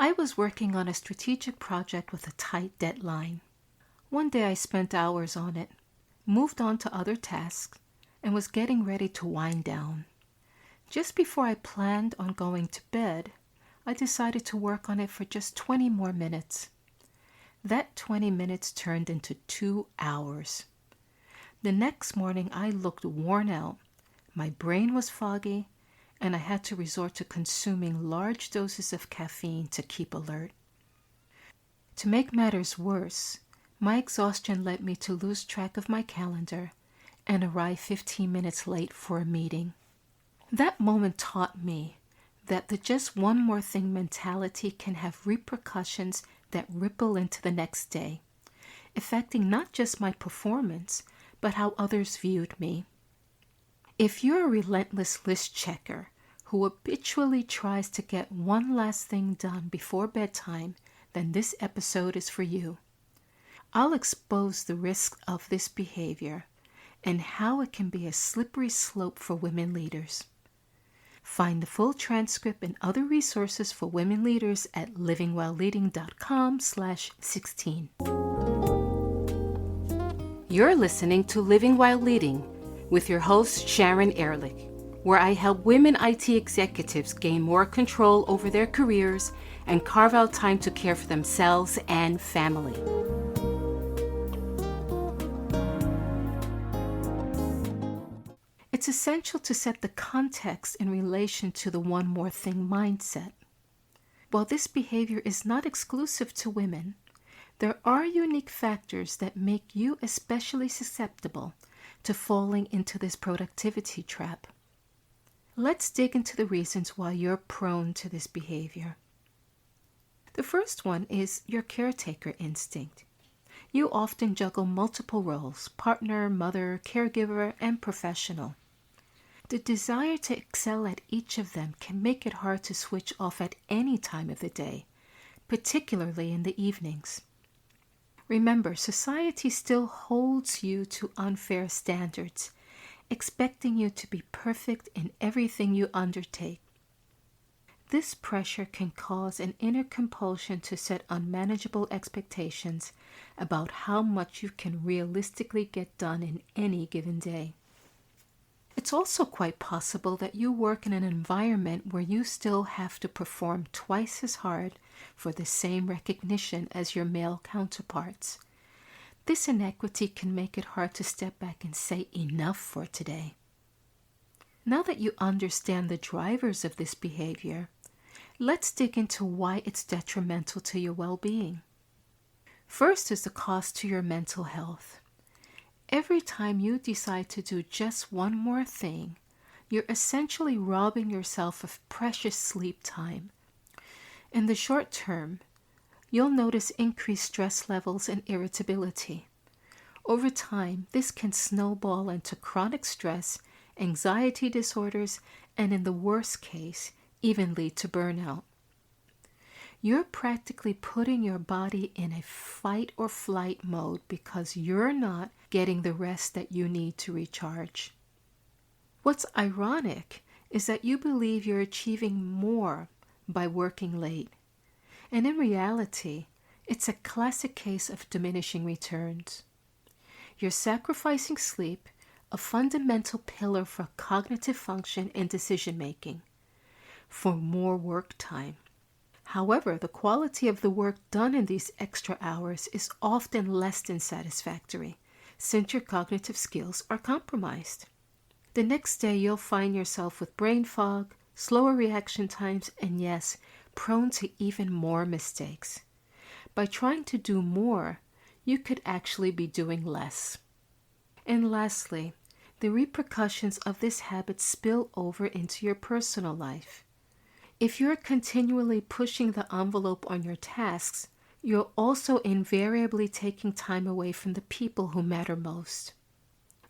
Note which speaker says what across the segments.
Speaker 1: I was working on a strategic project with a tight deadline. One day I spent hours on it, moved on to other tasks, and was getting ready to wind down. Just before I planned on going to bed, I decided to work on it for just 20 more minutes. That 20 minutes turned into 2 hours. The next morning I looked worn out, my brain was foggy, and I had to resort to consuming large doses of caffeine to keep alert. To make matters worse, my exhaustion led me to lose track of my calendar and arrive 15 minutes late for a meeting. That moment taught me that the just one more thing mentality can have repercussions that ripple into the next day, affecting not just my performance, but how others viewed me. If you're a relentless list checker who habitually tries to get one last thing done before bedtime, then this episode is for you. I'll expose the risks of this behavior and how it can be a slippery slope for women leaders. Find the full transcript and other resources for women leaders at livingwhileleading.com/16. You're listening to Living While Leading with your host, Sharon Ehrlich, where I help women IT executives gain more control over their careers and carve out time to care for themselves and family. It's essential to set the context in relation to the one more thing mindset. While this behavior is not exclusive to women, there are unique factors that make you especially susceptible to falling into this productivity trap. Let's dig into the reasons why you're prone to this behavior. The first one is your caretaker instinct. You often juggle multiple roles: partner, mother, caregiver, and professional. The desire to excel at each of them can make it hard to switch off at any time of the day, particularly in the evenings. Remember, society still holds you to unfair standards, expecting you to be perfect in everything you undertake. This pressure can cause an inner compulsion to set unmanageable expectations about how much you can realistically get done in any given day. It's also quite possible that you work in an environment where you still have to perform twice as hard for the same recognition as your male counterparts. This inequity can make it hard to step back and say enough for today. Now that you understand the drivers of this behavior, let's dig into why it's detrimental to your well-being. First is the cost to your mental health. Every time you decide to do just one more thing, you're essentially robbing yourself of precious sleep time. In the short term, you'll notice increased stress levels and irritability. Over time, this can snowball into chronic stress, anxiety disorders, and in the worst case, even lead to burnout. You're practically putting your body in a fight or flight mode because you're not getting the rest that you need to recharge. What's ironic is that you believe you're achieving more by working late. And in reality, it's a classic case of diminishing returns. You're sacrificing sleep, a fundamental pillar for cognitive function and decision making, for more work time. However, the quality of the work done in these extra hours is often less than satisfactory, since your cognitive skills are compromised. The next day, you'll find yourself with brain fog, slower reaction times, and yes, prone to even more mistakes. By trying to do more, you could actually be doing less. And lastly, the repercussions of this habit spill over into your personal life. If you're continually pushing the envelope on your tasks, you're also invariably taking time away from the people who matter most.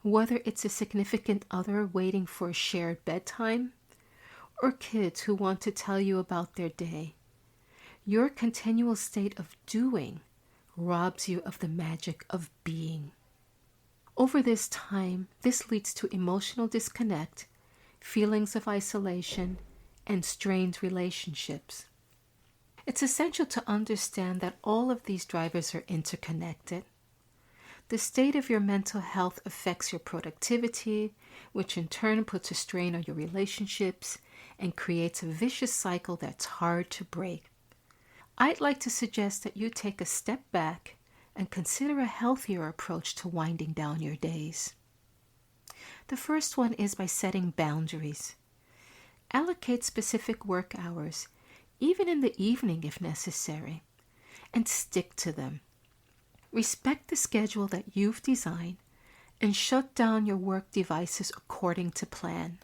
Speaker 1: Whether it's a significant other waiting for a shared bedtime, or kids who want to tell you about their day, your continual state of doing robs you of the magic of being. Over this time, this leads to emotional disconnect, feelings of isolation, and strained relationships. It's essential to understand that all of these drivers are interconnected. The state of your mental health affects your productivity, which in turn puts a strain on your relationships and creates a vicious cycle that's hard to break. I'd like to suggest that you take a step back and consider a healthier approach to winding down your days. The first one is by setting boundaries. Allocate specific work hours, even in the evening if necessary, and stick to them. Respect the schedule that you've designed and shut down your work devices according to plan.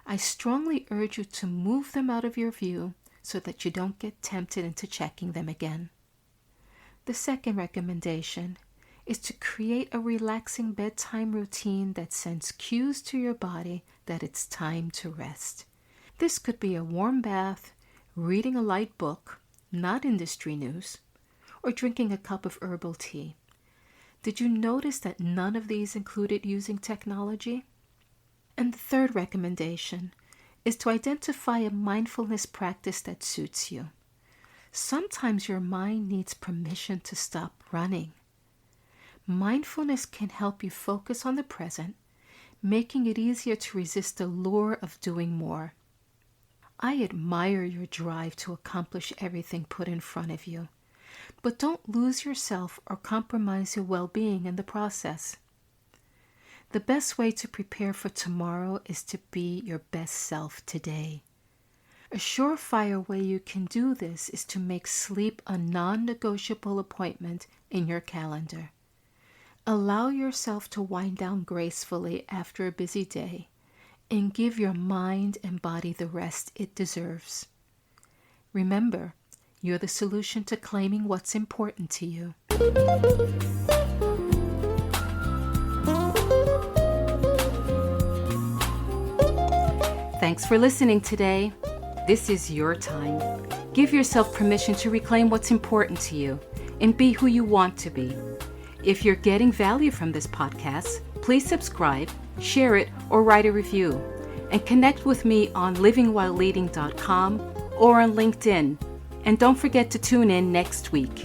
Speaker 1: I strongly urge you to move them out of your view so that you don't get tempted into checking them again. The second recommendation is to create a relaxing bedtime routine that sends cues to your body that it's time to rest. This could be a warm bath, reading a light book, not industry news, or drinking a cup of herbal tea. Did you notice that none of these included using technology? And the third recommendation is to identify a mindfulness practice that suits you. Sometimes your mind needs permission to stop running. Mindfulness can help you focus on the present, making it easier to resist the lure of doing more. I admire your drive to accomplish everything put in front of you, but don't lose yourself or compromise your well-being in the process. The best way to prepare for tomorrow is to be your best self today. A surefire way you can do this is to make sleep a non-negotiable appointment in your calendar. Allow yourself to wind down gracefully after a busy day and give your mind and body the rest it deserves. Remember, you're the solution to claiming what's important to you. Thanks for listening today. This is your time. Give yourself permission to reclaim what's important to you and be who you want to be. If you're getting value from this podcast, please subscribe, share it, or write a review. And connect with me on livingwhileleading.com or on LinkedIn. And don't forget to tune in next week.